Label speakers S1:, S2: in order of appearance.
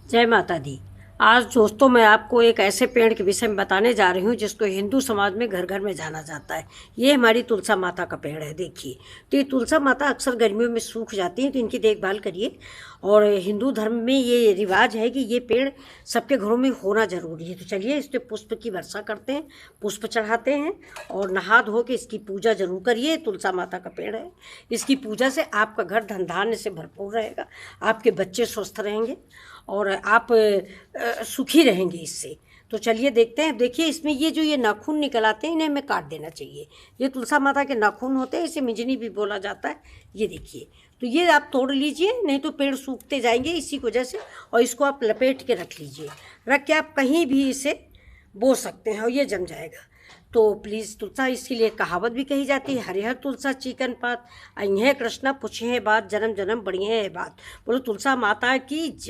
S1: जय माता दी। आज दोस्तों मैं आपको एक ऐसे पेड़ के विषय में बताने जा रही हूँ जिसको हिंदू समाज में घर घर में जाना जाता है। ये हमारी तुलसा माता का पेड़ है। देखिए, तो ये तुलसा माता अक्सर गर्मियों में सूख जाती हैं, तो इनकी देखभाल करिए। और हिंदू धर्म में ये रिवाज है कि ये पेड़ सबके घरों में होना जरूरी है। तो चलिए इस पर पुष्प की वर्षा करते हैं, पुष्प चढ़ाते हैं और नहा धो के इसकी पूजा जरूर करिए। तुलसा माता का पेड़ है, इसकी पूजा से आपका घर धन धान्य से भरपूर रहेगा, आपके बच्चे स्वस्थ रहेंगे और आप सुखी रहेंगे इससे। तो चलिए देखते हैं। देखिए, इसमें ये नाखून निकल आते हैं, इन्हें हमें काट देना चाहिए। ये तुलसा माता के नाखून होते हैं, इसे मिजनी भी बोला जाता है। ये देखिए, तो ये आप तोड़ लीजिए, नहीं तो पेड़ सूखते जाएंगे इसी वजह से। और इसको आप लपेट के रख लीजिए, रख के आप कहीं भी इसे बो सकते हैं और ये जम जाएगा। तो प्लीज़ तुलसा, इसके लिए कहावत भी कही जाती है, हरिहर तुलसा चिकन पात, अइहें कृष्णा पूछे बात, जन्म जन्म बढ़िए है बात। बोलो तुलसा माता की।